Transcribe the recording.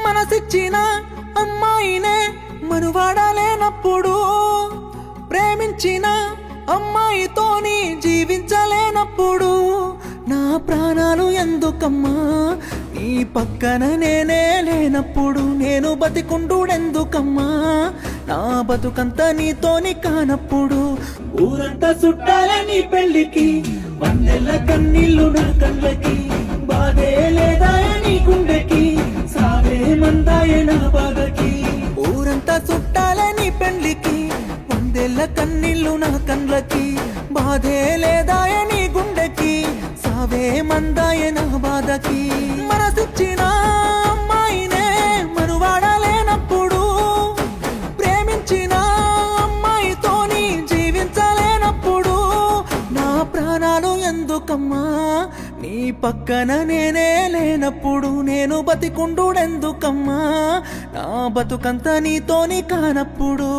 మనసిచ్చిన అమ్మాయినే మనువాడలేనప్పుడు, ప్రేమించిన అమ్మాయితోని జీవించలేనప్పుడు నా ప్రాణాలు ఎందుకమ్మా నీ పక్కన నేనే లేనప్పుడు, నేను బతికుండుడెందుకమ్మా నా బతుకంతా నీతోని కానప్పుడు. ఊరంతా చుట్టాలే నీ పెళ్లికి, వందెల్ల కన్నీళ్ళు నా కళ్ళకి, బాధే లేదా నీ గుండెకి, సావే మందాయే నా బాధకి. ఊరంతా చుట్టాలే నీ పెళ్లికి, వందెల్ల కన్నీళ్ళు నా కళ్ళకి, బాధే లేదా నీ గుండెకి, సావే మందాయే నా బాధకి. మనసిచ్చిన అమ్మాయినే మనువాడలేనప్పుడు, ప్రేమించిన అమ్మాయితోని జీవించలేనప్పుడు నా ప్రాణాలు ఎందుకమ్మా నీ పక్కన నేనే లేనప్పుడు, నేను బతికుండుడెందుకమ్మా నా బతుకంతా నీతోని కానప్పుడు.